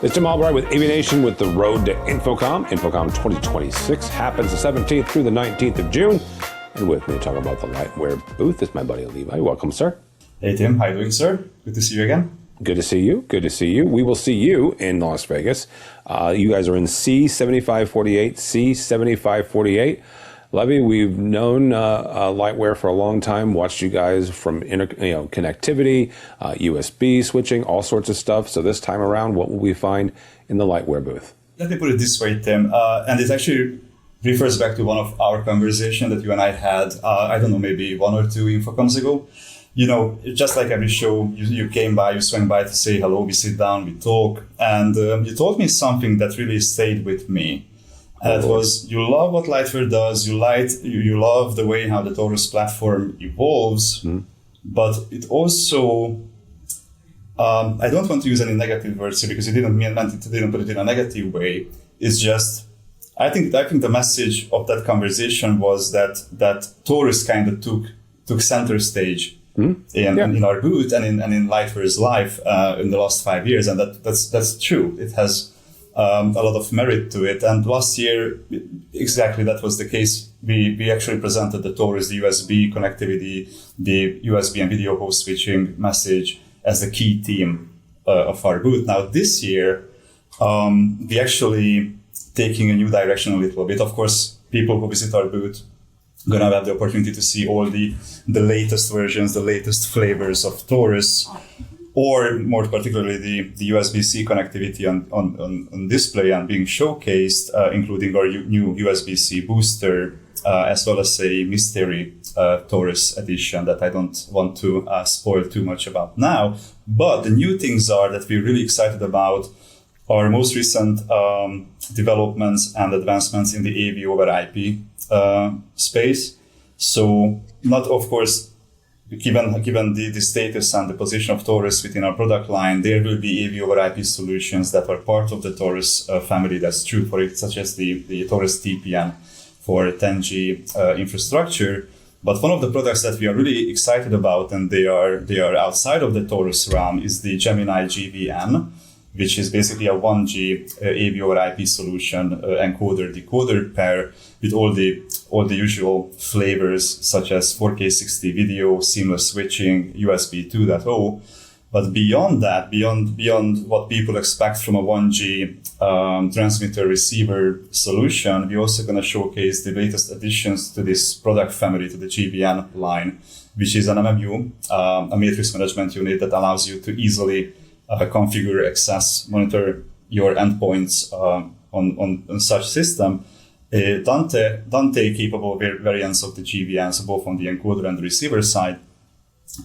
It's Tim Albright with AVNation with the road to InfoComm. InfoComm 2026 happens the 17th through the 19th of June. And with me to talk about the Lightware booth is my buddy Levi. Welcome, sir. Hey, Tim. How are you doing, sir? Good to see you again. Good to see you. Good to see you. We will see you in Las Vegas. You guys are in C7548, C7548. Levi, we've known Lightware for a long time, watched you guys from connectivity, USB switching, all sorts of stuff. So this time around, what will we find in the Lightware booth? Let me put it this way, Tim. And it actually refers back to one of our conversations that you and I had, I don't know, maybe 1 or 2 InfoComms ago. You know, just like every show, you came by, you swung by to say hello, we sit down, we talk. And you told me something that really stayed with me. And it was, you love what Lightware does, you love the way how the Taurus platform evolves, but it also, I don't want to use any negative words here because you didn't put it in a negative way. It's just, I think the message of that conversation was that Taurus kind of took center stage in our booth and in Lightware's life in the last 5 years, and that's true. It has a lot of merit to it. And last year, exactly that was the case. We actually presented the Taurus, the USB connectivity, the USB and video host switching message as the key theme of our booth. Now this year, we actually taking a new direction a little bit. Of course, people who visit our booth are going to have the opportunity to see all the latest versions, the latest flavors of Taurus, or more particularly the USB-C connectivity on display and being showcased, including our new USB-C booster, as well as a mystery Taurus edition that I don't want to spoil too much about now. But the new things are that we're really excited about our most recent developments and advancements in the AV over IP space. So not, of course, given the status and the position of Taurus within our product line, there will be AV over IP solutions that are part of the Taurus family. That's true for it, such as the Taurus TPN for 10G infrastructure. But one of the products that we are really excited about, and they are outside of the Taurus realm, is the Gemini GVN, which is basically a 1G AV over IP solution, encoder-decoder pair with all the usual flavors such as 4K 60 video, seamless switching, USB 2.0. But beyond that, beyond what people expect from a 1G transmitter receiver solution, we're also going to showcase the latest additions to this product family, to the GVN line, which is an MMU, a matrix management unit that allows you to easily configure, access, monitor your endpoints on such system. Dante capable variants of the GVN, so both on the encoder and the receiver side,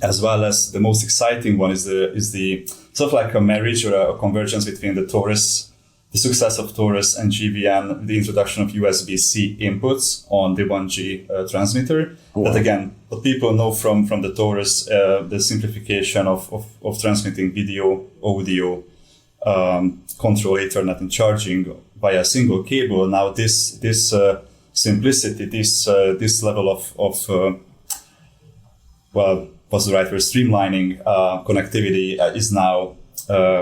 as well as the most exciting one is the sort of like a marriage or a convergence between the Taurus, the success of Taurus and GVN, the introduction of USB-C inputs on the 1G transmitter. Wow. That again, what people know from the Taurus, the simplification of transmitting video, audio, control Ethernet and charging via a single cable. Now this simplicity, this level of what's the right word, streamlining connectivity is now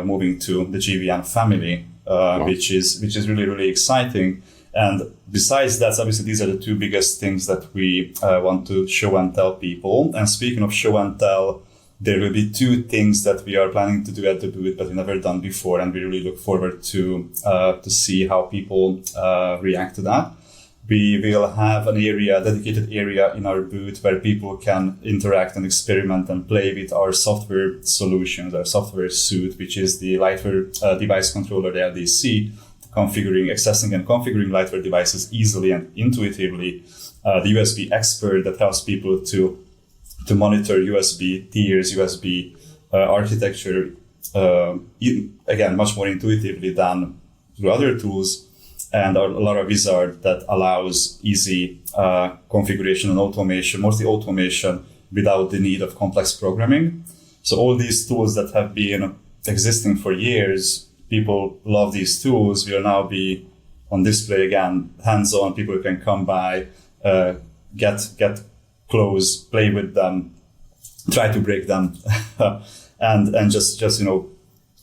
moving to the GVN family. Which is really, really exciting. And besides that, obviously, these are the 2 biggest things that we want to show and tell people. And speaking of show and tell, there will be 2 things that we are planning to do at the booth, but we've never done before. And we really look forward to see how people react to that. We will have an dedicated area in our booth where people can interact and experiment and play with our software solutions, our software suite, which is the Lightware device controller, the LDC, accessing and configuring Lightware devices easily and intuitively. The USB expert that helps people to monitor USB tiers, USB architecture, again, much more intuitively than through other tools. And our LoRa Wizard that allows easy configuration and automation, mostly automation without the need of complex programming. So all these tools that have been existing for years, people love these tools, will now be on display again, hands-on. People can come by, get close, play with them, try to break them, and just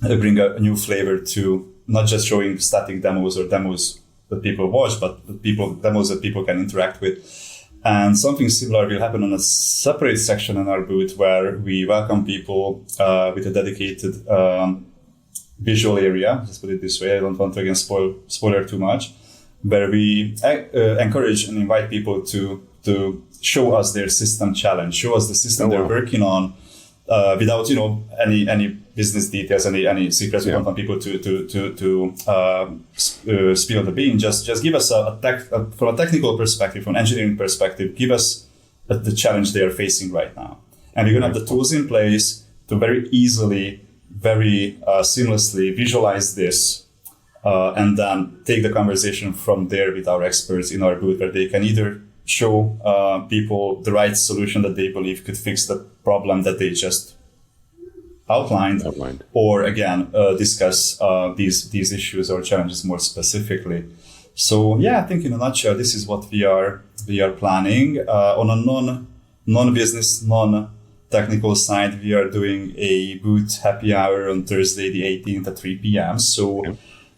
bring a new flavor to not just showing static demos or demos that people watch, but demos that people can interact with. And something similar will happen on a separate section in our booth where we welcome people with a dedicated visual area. Let's put it this way. I don't want to again spoiler too much, where we encourage and invite people to show us their system challenge, show us the system they're working on, without any business details, any secrets. We don't want people to spill the bean. Just give us from a technical perspective, from an engineering perspective, give us the challenge they are facing right now, and we're gonna have the tools in place to very easily, very seamlessly visualize this, and then take the conversation from there with our experts in our booth, where they can either show people the right solution that they believe could fix the problem that they just outlined. Or again, discuss these issues or challenges more specifically. So yeah, I think in a nutshell, this is what we are planning. On a non-business, non-technical side, we are doing a booth happy hour on Thursday, the 18th at 3 p.m. So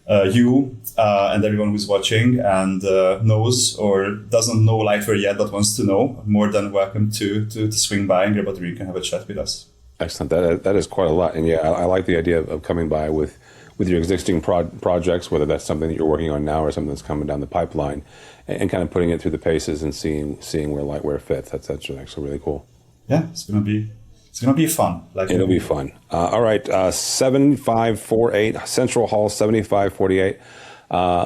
you and everyone who's watching and knows or doesn't know Lightware yet but wants to know, more than welcome to swing by and grab a drink and have a chat with us. Excellent. That is quite a lot. And yeah, I like the idea of coming by with your existing projects, whether that's something that you're working on now or something that's coming down the pipeline, and kind of putting it through the paces and seeing where Lightware fits. That's actually really cool. Yeah, it's gonna be fun. It'll be fun. All right, 7548 Central Hall 7548.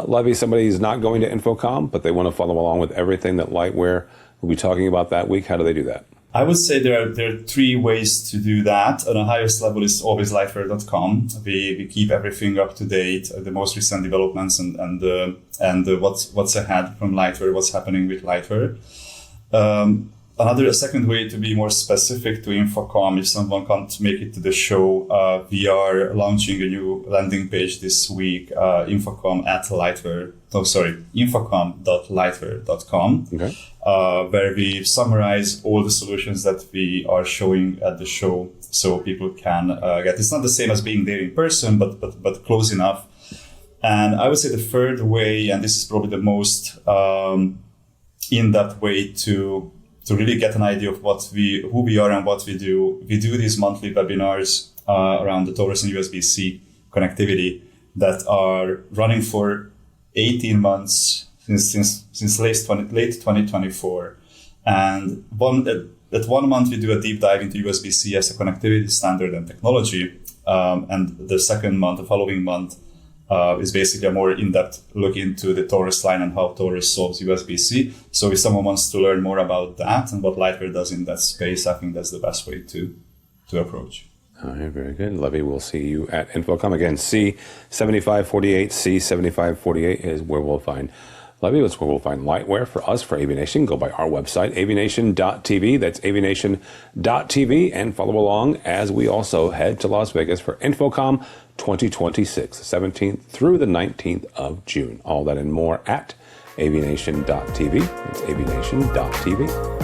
Levi, somebody's not going to InfoComm, but they want to follow along with everything that Lightware will be talking about that week. How do they do that? I would say there are three ways to do that. On the highest level is always lightware.com. We keep everything up to date, the most recent developments and what's ahead from Lightware, what's happening with Lightware. A second way to be more specific to InfoComm, if someone can't make it to the show, we are launching a new landing page this week, infocom.lightware.com, where we summarize all the solutions that we are showing at the show, so people can get. It's not the same as being there in person, but close enough. And I would say the third way, and this is probably the most in-depth way to really get an idea of who we are and what we do. We do these monthly webinars around the Taurus and USB-C connectivity that are running for 18 months since late 2024. And at 1 month we do a deep dive into USB-C as a connectivity standard and technology. And the following month, is basically a more in-depth look into the Taurus line and how Taurus solves USB-C. So if someone wants to learn more about that and what Lightware does in that space, I think that's the best way to approach. All right, very good. Levi, we'll see you at InfoComm. Again, C7548, C7548 is where we'll find Levi. That's where we'll find Lightware for us, for AVNation. Go by our website, avnation.tv. That's avnation.tv. And follow along as we also head to Las Vegas for InfoComm 2026, the 17th through the 19th of June. All that and more at avnation.tv. It's avnation.tv.